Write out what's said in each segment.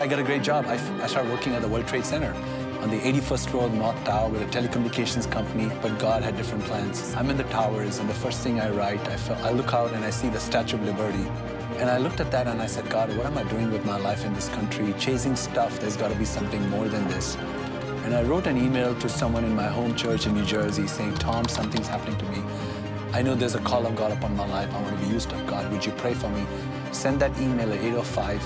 I got a great job. I started working at the World Trade Center on the 81st floor of the North Tower with a telecommunications company, but God had different plans. I'm in the towers, and the first thing I write, I look out and I see the Statue of Liberty. And I looked at that and I said, God, what am I doing with my life in this country? Chasing stuff, there's got to be something more than this. And I wrote an email to someone in my home church in New Jersey saying, Tom, something's happening to me. I know there's a call of God upon my life. I want to be used of God. Would you pray for me? Send that email at 8:05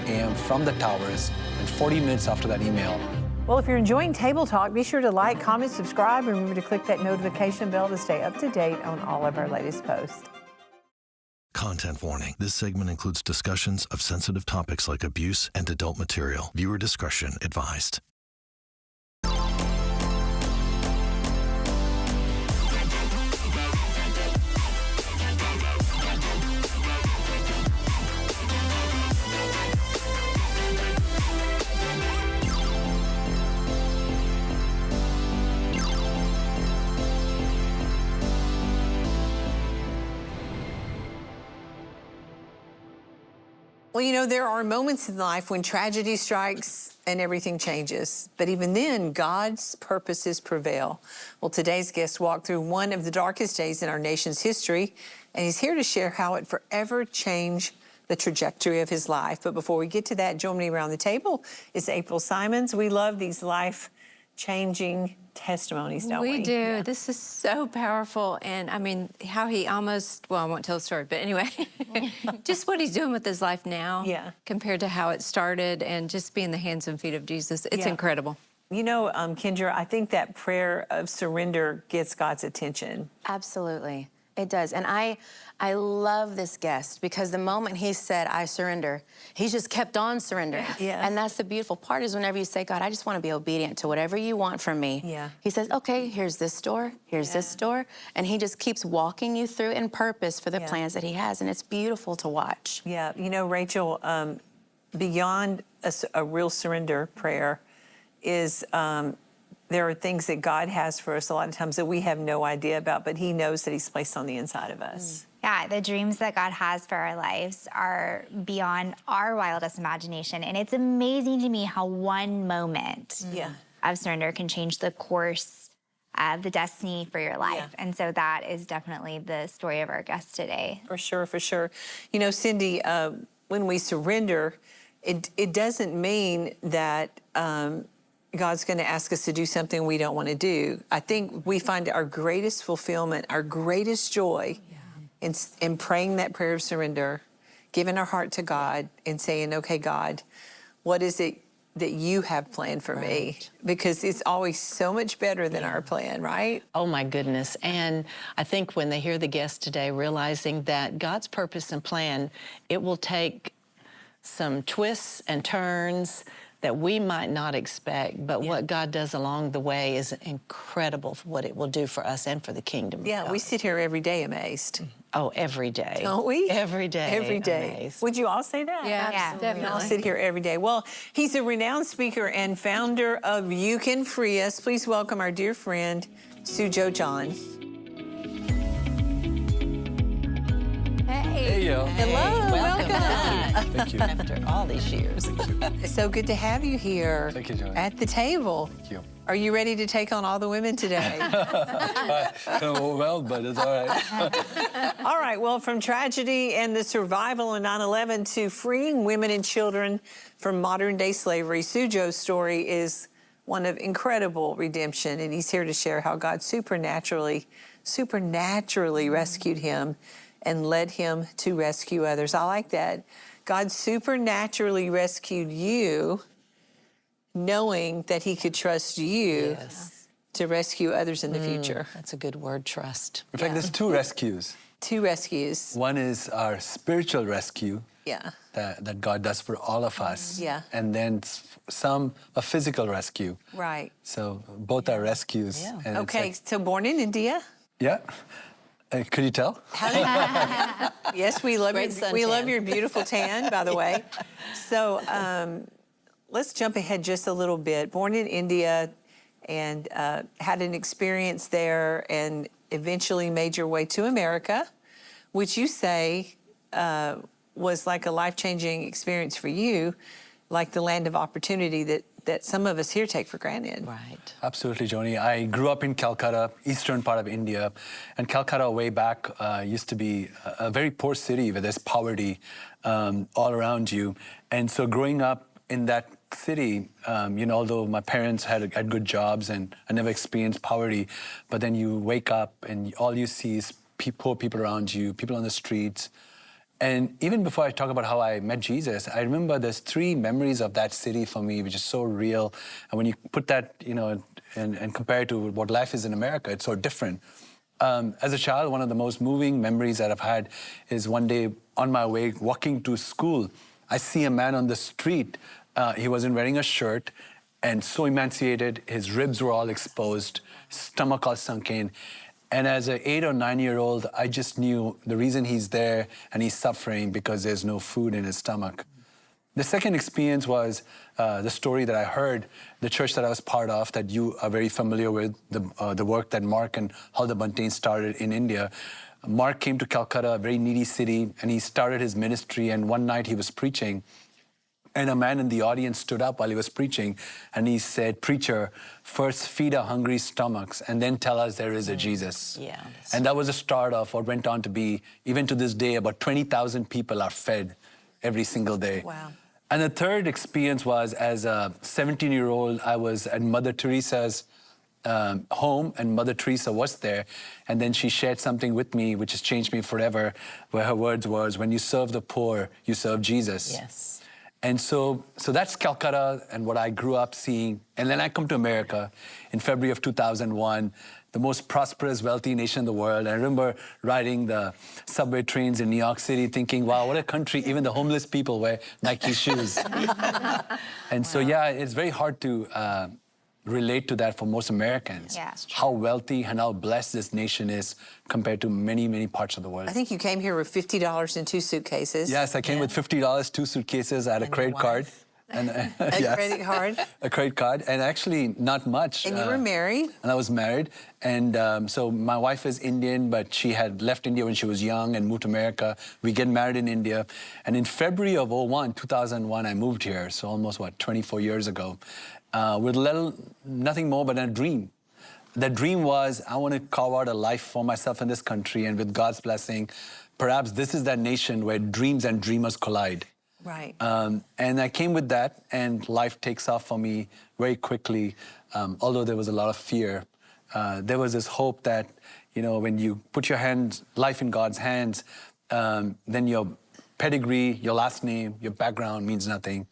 a.m. from the towers, and 40 minutes after that email. Well, if you're enjoying Table Talk, be sure to like, comment, subscribe, and remember to click that notification bell to stay up to date on all of our latest posts. Content warning. This segment includes discussions of sensitive topics like abuse and adult material. Viewer discretion advised. Well, you know, there are moments in life when tragedy strikes and everything changes. But even then, God's purposes prevail. Well, today's guest walked through one of the darkest days in our nation's history, and he's here to share how it forever changed the trajectory of his life. But before we get to that, joining me around the table is April Simons. We love these life-changing testimonies, don't we? We do. Yeah. This is so powerful. And I mean, how he almost, well, I won't tell the story, but anyway, just what he's doing with his life now compared to how it started, and just being the hands and feet of Jesus. It's incredible. You know, Kendra, I think that prayer of surrender gets God's attention. Absolutely. It does. And I love this guest because the moment he said, I surrender, he just kept on surrendering. Yeah. And that's the beautiful part, is whenever you say, God, I just want to be obedient to whatever you want from me. Yeah. He says, okay, here's this door, here's this door. And he just keeps walking you through in purpose for the plans that he has. And it's beautiful to watch. Yeah. You know, Rachel, beyond a real surrender prayer is there are things that God has for us a lot of times that we have no idea about, but he knows that he's placed on the inside of us. Yeah, the dreams that God has for our lives are beyond our wildest imagination. And it's amazing to me how one moment of surrender can change the course of the destiny for your life. Yeah. And so that is definitely the story of our guest today. For sure, for sure. You know, Cindy, when we surrender, it doesn't mean that God's going to ask us to do something we don't want to do. I think we find our greatest fulfillment, our greatest joy in praying that prayer of surrender, giving our heart to God and saying, okay, God, what is it that you have planned for me? Because it's always so much better than our plan, right? Oh my goodness. And I think when they hear the guest today, realizing that God's purpose and plan, it will take some twists and turns that we might not expect, but what God does along the way is incredible for what it will do for us and for the kingdom. Yeah, we sit here every day amazed. Oh, every day. Don't we? Every day. Every day. Amazed. Would you all say that? Yeah, Definitely. We all sit here every day. Well, he's a renowned speaker and founder of You Can Free Us. Please welcome our dear friend, Sujo John. Hey. yo. Hello, welcome. Thank you. After all these years. It's so good to have you here. Thank you, Joni. At the table. Thank you. Are you ready to take on all the women today? Well, but it's all right. All right, well, from tragedy and the survival of 9/11 to freeing women and children from modern-day slavery, Sujo's story is one of incredible redemption, and he's here to share how God supernaturally rescued him and led him to rescue others. I like that. God supernaturally rescued you, knowing that he could trust you to rescue others in the future. That's a good word, trust. In fact, there's two rescues. Two rescues. One is our spiritual rescue Yeah. that God does for all of us. Yeah. And then a physical rescue. Right. So both are rescues. Yeah. And it's Okay, like- so born in India. yeah. Could you tell? Yes, we love Great we love suntan. your beautiful tan, by the way. So let's jump ahead just a little bit. Born in India and had an experience there and eventually made your way to America, which you say was like a life-changing experience for you. like the land of opportunity that some of us here take for granted. Right. Absolutely, Joni. I grew up in Calcutta, eastern part of India, and Calcutta way back used to be a very poor city where there's poverty all around you. And so growing up in that city, although my parents had good jobs and I never experienced poverty, but then you wake up and all you see is poor people around you, people on the streets. And even before I talk about how I met Jesus, I remember there's 3 memories of that city for me, which is so real. And when you put that, and compare it to what life is in America, it's so different. As a child, one of the most moving memories that I've had is one day on my way walking to school, I see a man on the street. He wasn't wearing a shirt and so emaciated, his ribs were all exposed, stomach all sunk in. And as an 8 or 9-year-old, I just knew the reason he's there and he's suffering because there's no food in his stomach. The second experience was the story that I heard, the church that I was part of, that you are very familiar with, the work that Mark and how the Buntains started in India. Mark came to Calcutta, a very needy city, and he started his ministry, and one night he was preaching, and a man in the audience stood up while he was preaching, and he said, "Preacher, first feed our hungry stomachs, and then tell us there is a Jesus." Yeah. And that was the start of what went on to be, even to this day, about 20,000 people are fed every single day. Wow. And the third experience was, as a 17-year-old, I was at Mother Teresa's home, and Mother Teresa was there, and then she shared something with me which has changed me forever, where her words was, "When you serve the poor, you serve Jesus." Yes. And so that's Calcutta and what I grew up seeing. And then I come to America in February of 2001, the most prosperous, wealthy nation in the world. I remember riding the subway trains in New York City thinking, wow, what a country. Even the homeless people wear Nike shoes. And so, yeah, it's very hard to relate to that for most Americans. Yeah. How wealthy and how blessed this nation is compared to many, many parts of the world. I think you came here with $50 and 2 suitcases. Yes, I came with $50, 2 suitcases. I had a credit card. And, yes, credit card? A credit card, and actually not much. And you were married? And I was married. And so my wife is Indian, but she had left India when she was young and moved to America. We get married in India. And in February of 2001, I moved here. So almost, 24 years ago, with nothing more but a dream. The dream was, I want to carve out a life for myself in this country, and with God's blessing, perhaps this is that nation where dreams and dreamers collide. Right. And I came with that, and life takes off for me very quickly. Although there was a lot of fear, there was this hope that, when you put your life in God's hands, then your pedigree, your last name, your background means nothing.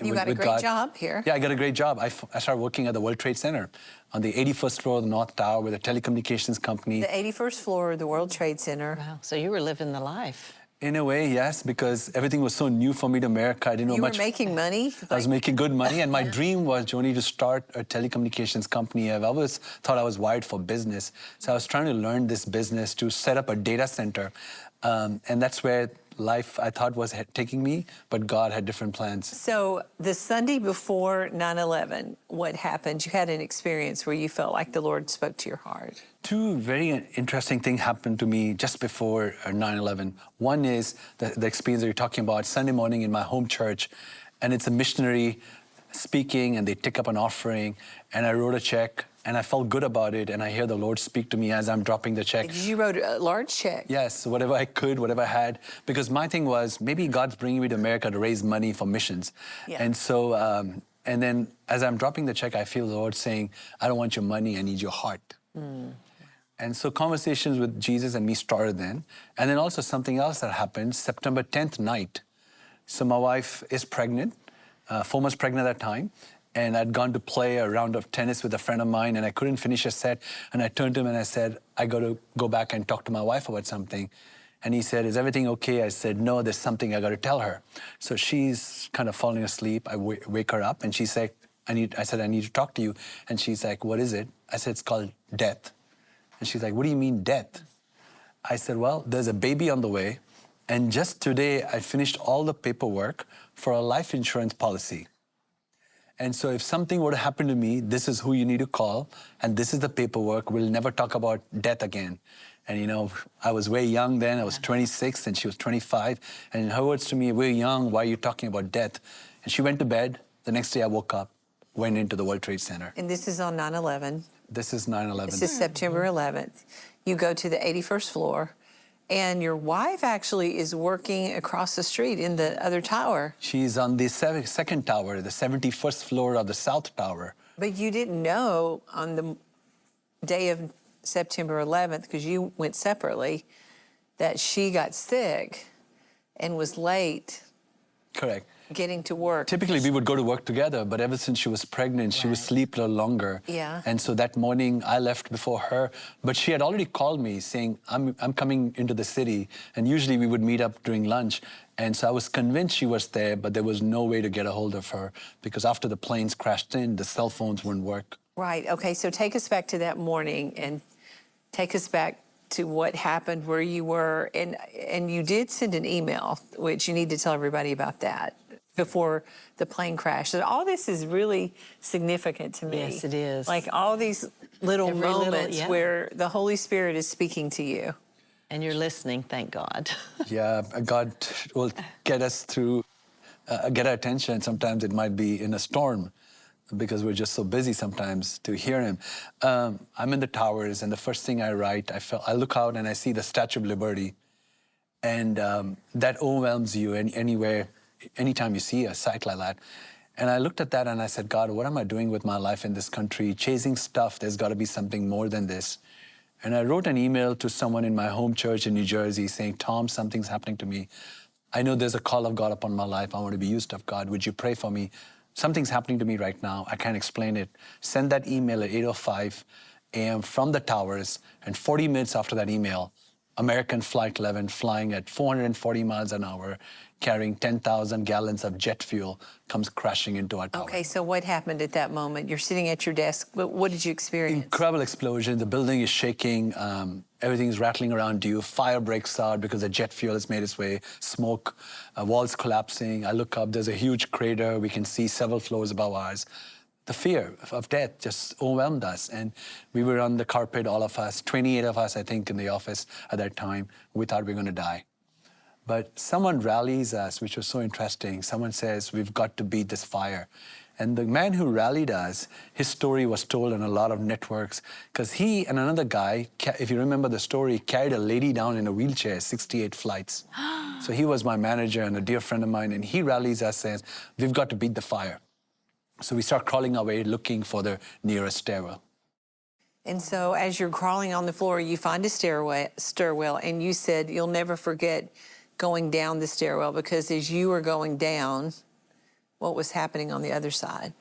You got a great job here. Yeah, I got a great job. I started working at the World Trade Center on the 81st floor of the North Tower with a telecommunications company. The 81st floor of the World Trade Center. Wow. So you were living the life. In a way, yes, because everything was so new for me to America. I didn't know much. You were making money? I was making good money, and my dream was, Joni, to start a telecommunications company. I've always thought I was wired for business. So I was trying to learn this business to set up a data center. And that's where life, I thought, was taking me, but God had different plans. So the Sunday before 9/11, what happened? You had an experience where you felt like the Lord spoke to your heart. 2 very interesting things happened to me just before 9/11. One is the experience that you're talking about, Sunday morning in my home church, and it's a missionary speaking, and they take up an offering, and I wrote a check, and I felt good about it, and I hear the Lord speak to me as I'm dropping the check. You wrote a large check. Yes, whatever I could, whatever I had, because my thing was, maybe God's bringing me to America to raise money for missions. Yeah. And so, and then as I'm dropping the check, I feel the Lord saying, I don't want your money, I need your heart. And so conversations with Jesus and me started then. And then also something else that happened, September 10th night. So my wife is pregnant, 4 months pregnant at that time. And I'd gone to play a round of tennis with a friend of mine, and I couldn't finish a set. And I turned to him and I said, I got to go back and talk to my wife about something. And he said, is everything okay? I said, no, there's something I got to tell her. So she's kind of falling asleep. I wake her up, and she said, I said, I need to talk to you. And she's like, what is it? I said, it's called death. And she's like, what do you mean death? I said, well, there's a baby on the way. And just today, I finished all the paperwork for a life insurance policy. And so if something were to happen to me, this is who you need to call, and this is the paperwork. We'll never talk about death again. And I was way young then. I was 26, and she was 25. And in her words to me, we're young, why are you talking about death? And she went to bed. The next day I woke up, went into the World Trade Center. And this is on 9/11. This is 9/11. This is September 11th. You go to the 81st floor, and your wife actually is working across the street in the other tower. She's on the second tower, the 71st floor of the South Tower. But you didn't know on the day of September 11th, because you went separately, that she got sick and was late. Correct. Getting to work. Typically, we would go to work together, but ever since she was pregnant, she would sleep a little longer. Yeah. And so that morning, I left before her. But she had already called me saying, I'm coming into the city. And usually we would meet up during lunch. And so I was convinced she was there, but there was no way to get a hold of her because after the planes crashed in, the cell phones wouldn't work. Right. Okay. So take us back to that morning and take us back to what happened, where you were. And you did send an email, which you need to tell everybody about that, before the plane crashed. So all this is really significant to me. Yes, it is. Like all these little Every little, moments yeah. where the Holy Spirit is speaking to you. And you're listening, thank God. Yeah, God will get us through, get our attention. Sometimes it might be in a storm because we're just so busy sometimes to hear him. I'm in the towers, and the first thing I write, I look out and I see the Statue of Liberty. And that overwhelms you anywhere. Anytime you see a sight like that. And I looked at that and I said, God, what am I doing with my life in this country? Chasing stuff, there's got to be something more than this. And I wrote an email to someone in my home church in New Jersey saying, Tom, something's happening to me. I know there's a call of God upon my life. I want to be used of God. Would you pray for me? Something's happening to me right now. I can't explain it. Send that email at 8:05 a.m. from the towers. And 40 minutes after that email, American Flight 11 flying at 440 miles an hour, carrying 10,000 gallons of jet fuel, comes crashing into our tower. Okay, so what happened at that moment? You're sitting at your desk. What did you experience? Incredible explosion. The building is shaking. Everything's rattling around you. Fire breaks out because the jet fuel has made its way. Smoke, walls collapsing. I look up. There's a huge crater. We can see several floors above ours. The fear of death just overwhelmed us. And we were on the carpet, all of us, 28 of us, I think, in the office at that time. We thought we were going to die. But someone rallies us, which was so interesting. Someone says, we've got to beat this fire. And the man who rallied us, his story was told on a lot of networks, because he and another guy, if you remember the story, carried a lady down in a wheelchair, 68 flights. So he was my manager and a dear friend of mine, and he rallies us, says, we've got to beat the fire. So we start crawling our way, looking for the nearest stairwell. And so as you're crawling on the floor, you find a stairwell, and you said you'll never forget going down the stairwell, because as you were going down, what was happening on the other side?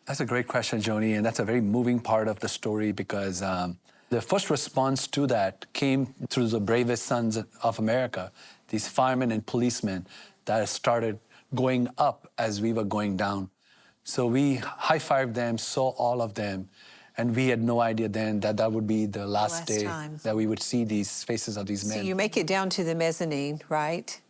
That's a great question, Joni, and that's a very moving part of the story, because the first response to that came through the bravest sons of America, these firemen and policemen that started going up as we were going down. So we high-fived them, saw all of them, and we had no idea then that that would be the last day time that we would see these faces of these men. So you make it down to the mezzanine, right?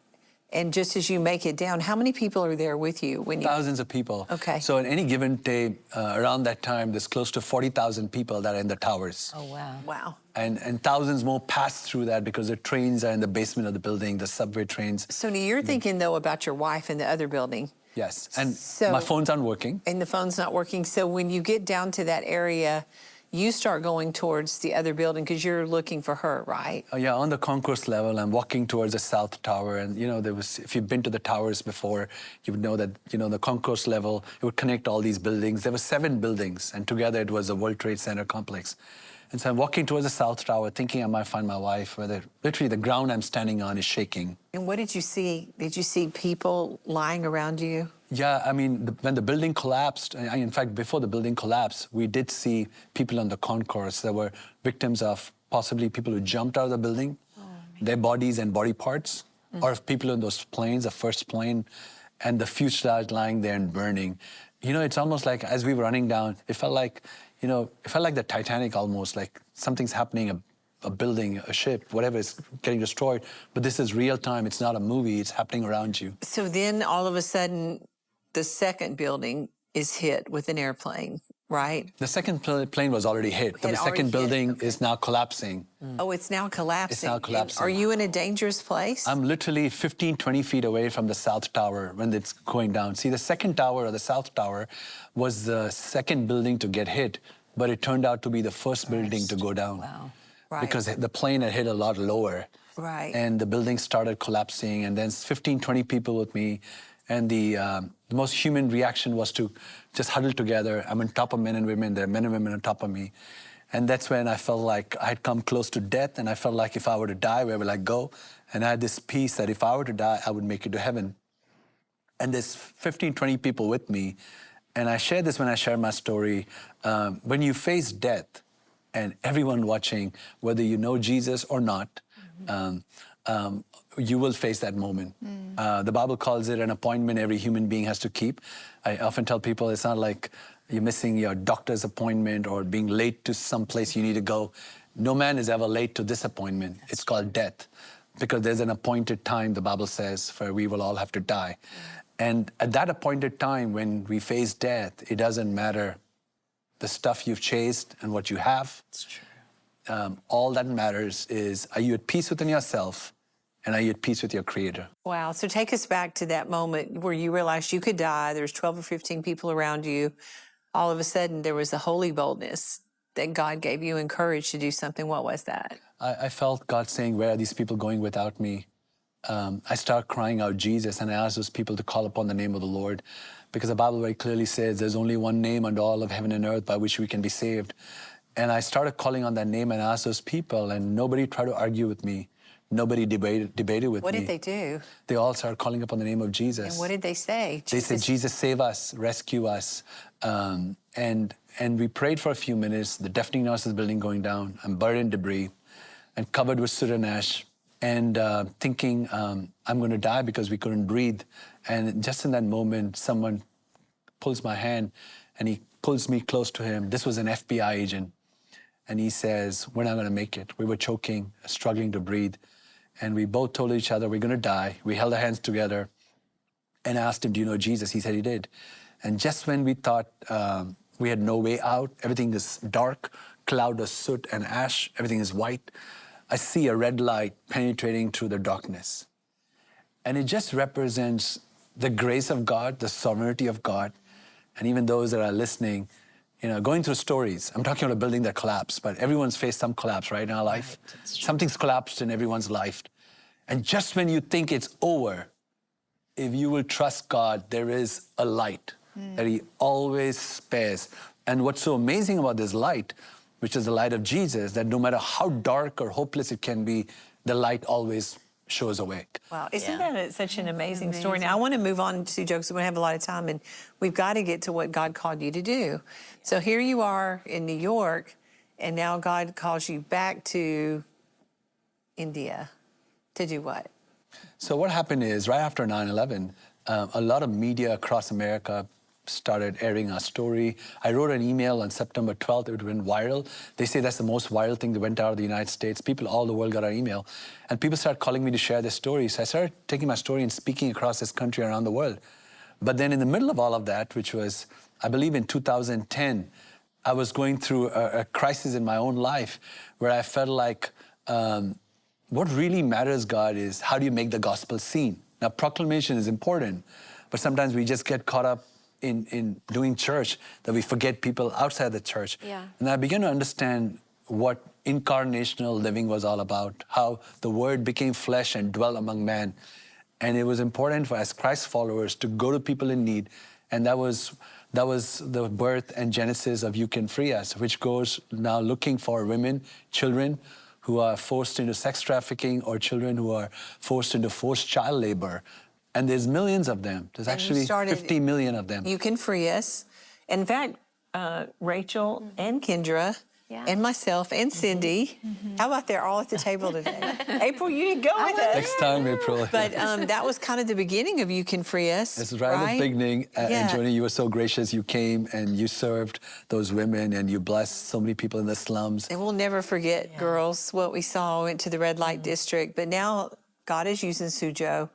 And just as you make it down, how many people are there with you when you? Thousands of people. Okay. So in any given day, around that time, there's close to 40,000 people that are in the towers. Oh, wow. Wow. And thousands more pass through that because the trains are in the basement of the building, the subway trains. So now you're thinking, though, about your wife in the other building. Yes, and So- my phone's not working. And the phone's not working. So when you get down to that area, you start going towards the other building because you're looking for her, right? Yeah, on the concourse level, I'm walking towards the South Tower. And, you know, if you've been to the towers before, you would know that, you know, the concourse level, it would connect all these buildings. There were 7 buildings, and together it was a World Trade Center complex. And so I'm walking towards the South Tower, thinking I might find my wife, where literally the ground I'm standing on is shaking. And what did you see? Did you see people lying around you? Yeah, I mean, when the building collapsed, in fact, before the building collapsed, we did see people on the concourse that were victims of possibly people who jumped out of the building, their bodies and body parts, or people in those planes, the first plane, and the fuselage lying there and burning. You know, it's almost like as we were running down, it felt like, you know, it felt like the Titanic almost, like something's happening, a building, a ship, whatever is getting destroyed. But this is real time. It's not a movie. It's happening around you. So then all of a sudden, the second building is hit with an airplane, right? The second plane was already hit, but the second building is now collapsing. Oh, it's now collapsing. It's now collapsing. Are you in a dangerous place? I'm literally 15, 20 feet away from the South Tower when it's going down. See, the second tower, or the South Tower, was the second building to get hit, but it turned out to be the first building to go down. Wow. Right. Because the plane had hit a lot lower. Right. And the building started collapsing, and then 15, 20 people with me. And the most human reaction was to just huddle together. I'm on top of men and women. There are men and women on top of me. And that's when I felt like I'd come close to death, and I felt like if I were to die, where will I go? And I had this peace that if I were to die, I would make it to heaven. And there's 15, 20 people with me. And I share this when I share my story. When you face death, and everyone watching, whether you know Jesus or not, you will face that moment. The Bible calls it an appointment every human being has to keep. I often tell people it's not like you're missing your doctor's appointment or being late to some place you need to go. No man is ever late to this appointment. It's called death, because there's an appointed time, the Bible says, for we will all have to die. And at that appointed time, when we face death, it doesn't matter the stuff you've chased and what you have. It's true. All that matters is, are you at peace within yourself, and are you at peace with your Creator? Wow. So take us back to that moment where you realized you could die. There's 12 or 15 people around you. All of a sudden, there was a holy boldness that God gave you and courage to do something. What was that? I felt God saying, where are these people going without me? I started crying out Jesus, and I asked those people to call upon the name of the Lord, because the Bible very clearly says there's only one name under all of heaven and earth by which we can be saved. And I started calling on that name and asked those people, and nobody tried to argue with me. Nobody debated with me. What did they do? They all started calling upon the name of Jesus. And what did they say? They said, Jesus, save us, rescue us. And we prayed for a few minutes. The deafening noise of the building going down. I'm buried in debris and covered with soot and ash. And thinking, I'm going to die because we couldn't breathe. And just in that moment, someone pulls my hand and he pulls me close to him. This was an FBI agent. And he says, we're not going to make it. We were choking, struggling to breathe. And we both told each other, we're going to die. We held our hands together and asked him, do you know Jesus? He said he did. And just when we thought we had no way out, everything is dark, cloud of soot and ash, everything is white, I see a red light penetrating through the darkness. And it just represents the grace of God, the sovereignty of God. And even those that are listening, you know, going through stories. I'm talking about a building that collapsed, but everyone's faced some collapse, right, in our life. Right, something's collapsed in everyone's life. And just when you think it's over, if you will trust God, there is a light that He always spares. And what's so amazing about this light, which is the light of Jesus, that no matter how dark or hopeless it can be, the light always shows a way. Wow, isn't that such an amazing story? Now, I want to move on to jokes. We don't have a lot of time, and we've got to get to what God called you to do. So here you are in New York, and now God calls you back to India to do what? So what happened is, right after 9/11, a lot of media across America started airing our story. I wrote an email on September 12th. It went viral. They say that's the most viral thing that went out of the United States. People all the world got our email. And people started calling me to share their stories. So I started taking my story and speaking across this country, around the world. But then in the middle of all of that, which was, I believe in 2010, I was going through a crisis in my own life where I felt like what really matters, God, is how do you make the gospel seen? Now, proclamation is important, but sometimes we just get caught up in doing church that we forget people outside the church. Yeah. And I began to understand what incarnational living was all about, how the Word became flesh and dwelt among man. And it was important for as Christ followers to go to people in need. And that was the birth and genesis of You Can Free Us, which goes now looking for women, children who are forced into sex trafficking, or children who are forced into forced child labor. And there's millions of them. There's actually 50 million of them. You Can Free Us. In fact, Rachel and Kendra and myself and Cindy, how about they're all at the table today? April, you didn't go with us. Next time, April. But that was kind of the beginning of You Can Free Us. This is right at the beginning. And Joni, you were so gracious. You came and you served those women and you blessed so many people in the slums. And we'll never forget, girls, what we saw. We went to the red light district. But now God is using Sujo.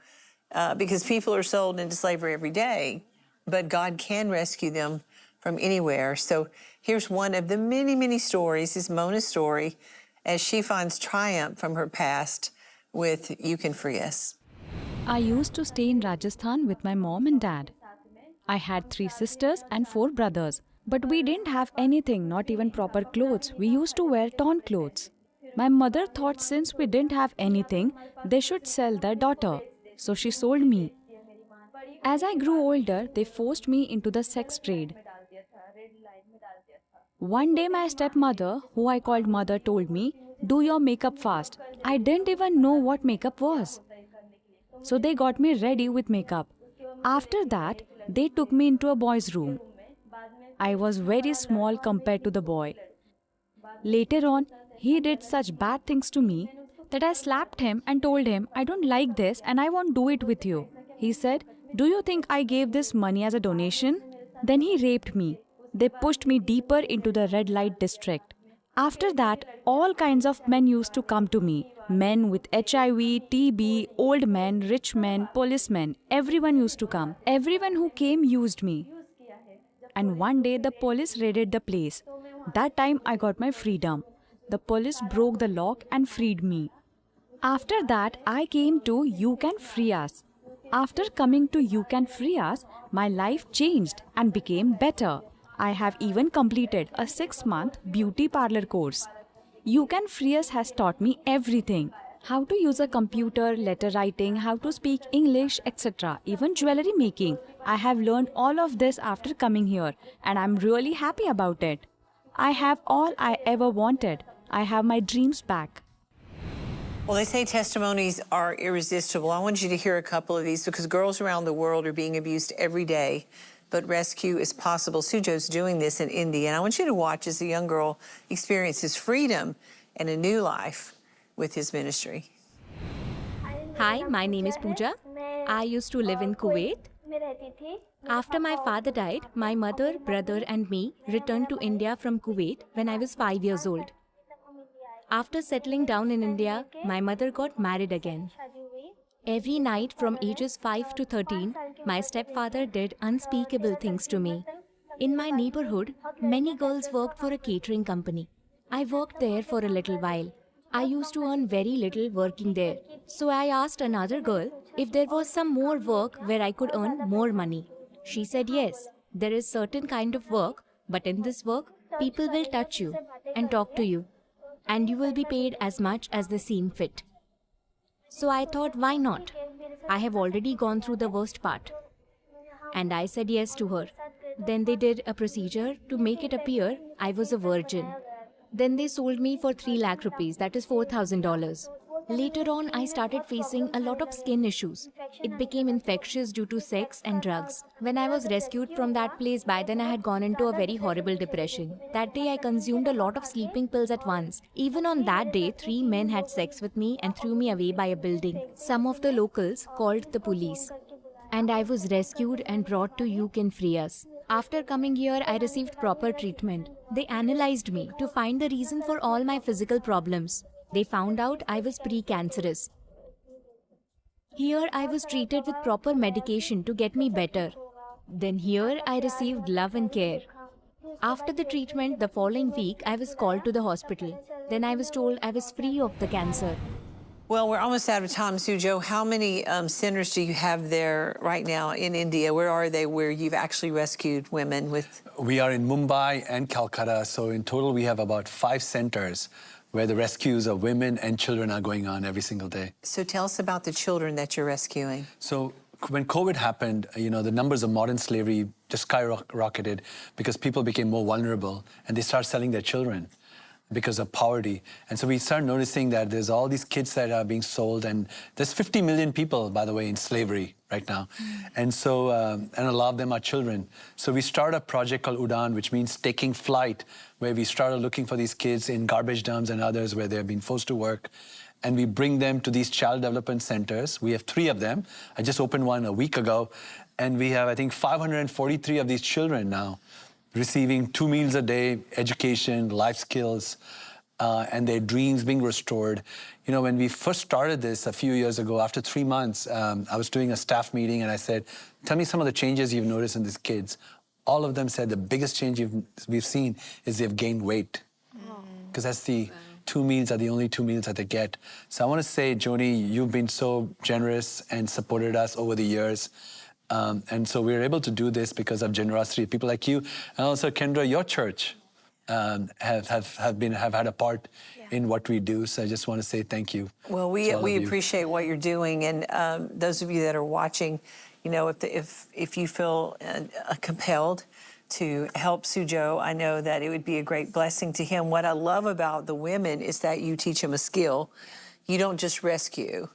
Because people are sold into slavery every day, but God can rescue them from anywhere. So here's one of the many, many stories, is Mona's story, as she finds triumph from her past with You Can Free Us. I used to stay in Rajasthan with my mom and dad. I had 3 sisters and 4 brothers, but we didn't have anything, not even proper clothes. We used to wear torn clothes. My mother thought since we didn't have anything, they should sell their daughter. So she sold me. As I grew older, they forced me into the sex trade. One day my stepmother, who I called mother, told me, "Do your makeup fast." I didn't even know what makeup was. So they got me ready with makeup. After that, they took me into a boy's room. I was very small compared to the boy. Later on, he did such bad things to me that I slapped him and told him, "I don't like this and I won't do it with you." He said, "Do you think I gave this money as a donation?" Then he raped me. They pushed me deeper into the red light district. After that, all kinds of men used to come to me. Men with HIV, TB, old men, rich men, policemen. Everyone used to come. Everyone who came used me. And one day the police raided the place. That time I got my freedom. The police broke the lock and freed me. After that, I came to You Can Free Us. After coming to You Can Free Us, my life changed and became better. I have even completed a 6-month beauty parlor course. You Can Free Us has taught me everything. How to use a computer, letter writing, how to speak English, etc. Even jewelry making. I have learned all of this after coming here, and I'm really happy about it. I have all I ever wanted. I have my dreams back. Well, they say testimonies are irresistible. I want you to hear a couple of these because girls around the world are being abused every day, but rescue is possible. Sujo's doing this in India, and I want you to watch as a young girl experiences freedom and a new life with his ministry. Hi, my name is Pooja. I used to live in Kuwait. After my father died, my mother, brother and me returned to India from Kuwait when I was 5 years old. After settling down in India, my mother got married again. Every night from ages 5 to 13, my stepfather did unspeakable things to me. In my neighborhood, many girls worked for a catering company. I worked there for a little while. I used to earn very little working there. So I asked another girl if there was some more work where I could earn more money. She said yes, there is certain kind of work, but in this work, people will touch you and talk to you, and you will be paid as much as they seem fit. So I thought, why not? I have already gone through the worst part. And I said yes to her. Then they did a procedure to make it appear I was a virgin. Then they sold me for 3 lakh rupees, that is $4,000. Later on, I started facing a lot of skin issues. It became infectious due to sex and drugs. When I was rescued from that place, by then I had gone into a very horrible depression. That day I consumed a lot of sleeping pills at once. Even on that day, 3 men had sex with me and threw me away by a building. Some of the locals called the police. And I was rescued and brought to You Can Free Us. After coming here, I received proper treatment. They analyzed me to find the reason for all my physical problems. They found out I was precancerous. Here I was treated with proper medication to get me better. Then here I received love and care. After the treatment, the following week, I was called to the hospital. Then I was told I was free of the cancer. Well, we're almost out of time, Sujo. How many centers do you have there right now in India? Where are they where you've actually rescued women with? We are in Mumbai and Calcutta. So in total, we have about 5 centers where the rescues of women and children are going on every single day. So tell us about the children that you're rescuing. So when COVID happened, the numbers of modern slavery just skyrocketed because people became more vulnerable and they started selling their children because of poverty. And so we started noticing that there's all these kids that are being sold, and there's 50 million people, by the way, in slavery right now. And so, and a lot of them are children. So we started a project called Udan, which means taking flight, where we started looking for these kids in garbage dumps and others where they're being forced to work. And we bring them to these child development centers. We have 3 of them. I just opened one a week ago. And we have, I think, 543 of these children now receiving 2 meals a day, education, life skills, and their dreams being restored. When we first started this a few years ago, after 3 months, I was doing a staff meeting and I said, tell me some of the changes you've noticed in these kids. all of them said the biggest change we've seen is they've gained weight. Because that's the 2 meals are the only 2 meals that they get. So I want to say, Joni, you've been so generous and supported us over the years. And so we're able to do this because of generosity. People like you, and also Kendra, your church, have had a part in what we do. So I just want to say thank you. Well, we appreciate what you're doing, and those of you that are watching, you know, if you feel compelled to help Sujo, I know that it would be a great blessing to him. What I love about the women is that you teach them a skill. You don't just rescue.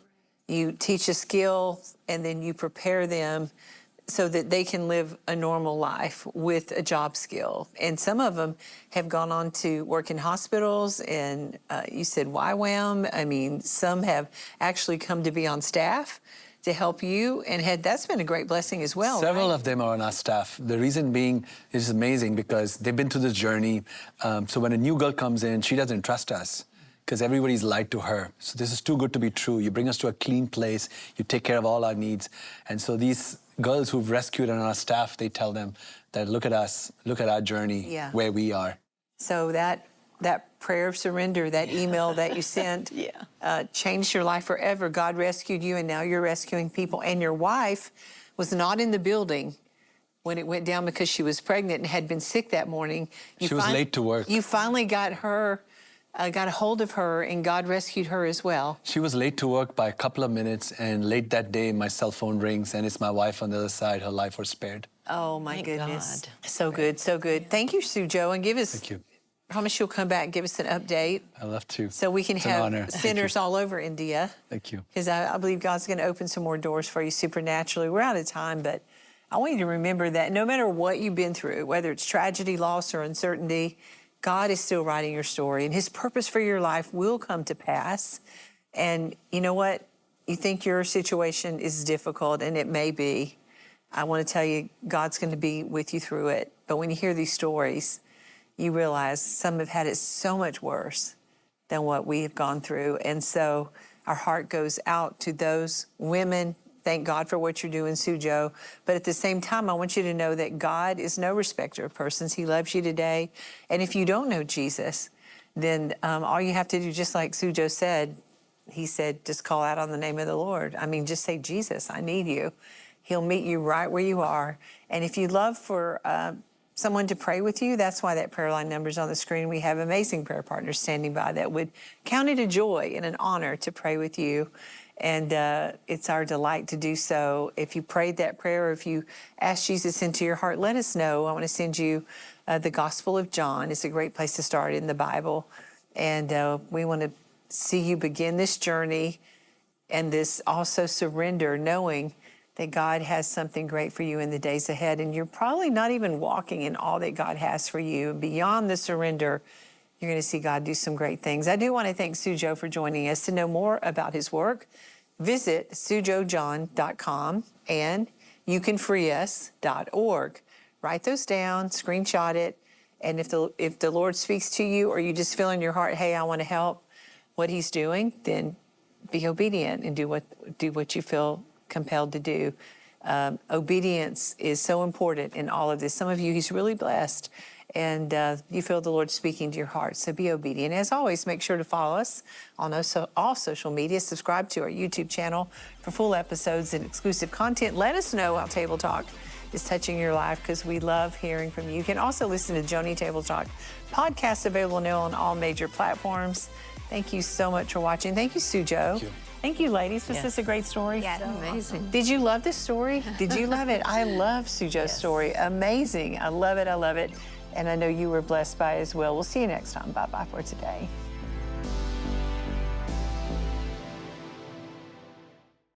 You teach a skill, and then you prepare them so that they can live a normal life with a job skill. And some of them have gone on to work in hospitals, and you said YWAM. I mean, some have actually come to be on staff to help you, and that's been a great blessing as well. Several of them are on our staff. The reason being is amazing because they've been through this journey. So when a new girl comes in, she doesn't trust us because everybody's lied to her. So this is too good to be true. You bring us to a clean place. You take care of all our needs. And so these girls who've rescued on our staff, they tell them that look at us, look at our journey, where we are. So that prayer of surrender, that email that you sent, changed your life forever. God rescued you, and now you're rescuing people. And your wife was not in the building when it went down because she was pregnant and had been sick that morning. She was late to work. You finally got a hold of her, and God rescued her as well. She was late to work by a couple of minutes, and late that day, my cell phone rings, and it's my wife on the other side. Her life was spared. Oh, my goodness. God. So good, so good. Thank you, Sujo, and give us... Thank you. Promise you'll come back and give us an update. I'd love to. So we can It's an have honor. centers all over India. Thank you. Because I believe God's going to open some more doors for you supernaturally. We're out of time, but I want you to remember that no matter what you've been through, whether it's tragedy, loss, or uncertainty, God is still writing your story, and his purpose for your life will come to pass. And you know what? You think your situation is difficult, and it may be. I want to tell you, God's going to be with you through it. But when you hear these stories, you realize some have had it so much worse than what we have gone through. And so our heart goes out to those women. Thank God for what you're doing, Sujo. But at the same time, I want you to know that God is no respecter of persons. He loves you today. And if you don't know Jesus, then all you have to do, just like Sujo said, he said, just call out on the name of the Lord. I mean, just say, Jesus, I need you. He'll meet you right where you are. And if you'd love for someone to pray with you, that's why that prayer line number is on the screen. We have amazing prayer partners standing by that would count it a joy and an honor to pray with you. And it's our delight to do so. If you prayed that prayer, or if you asked Jesus into your heart, let us know. I want to send you the Gospel of John. It's a great place to start in the Bible. And we want to see you begin this journey and this also surrender, knowing that God has something great for you in the days ahead. And you're probably not even walking in all that God has for you. Beyond the surrender, you're going to see God do some great things. I do want to thank Sujo for joining us. To know more about his work, visit sujojohn.com and youcanfreeus.org. Write those down, screenshot it, and if the Lord speaks to you, or you just feel in your heart, hey, I want to help what he's doing, then be obedient and do what you feel compelled to do. Obedience is so important in all of this. Some of you, he's really blessed, and you feel the Lord speaking to your heart, so be obedient. As always, make sure to follow us on all social media. Subscribe to our YouTube channel for full episodes and exclusive content. Let us know how Table Talk is touching your life, because we love hearing from you. You can also listen to Joni Table Talk podcast, available now on all major platforms. Thank you so much for watching. Thank you, Sujo. Thank you. Thank you, ladies. Was this a great story? Yeah, Amazing. Did you love this story? Did you love it? I love Sujo's story. Amazing. I love it. I love it. And I know you were blessed by it as well. We'll see you next time. Bye-bye for today.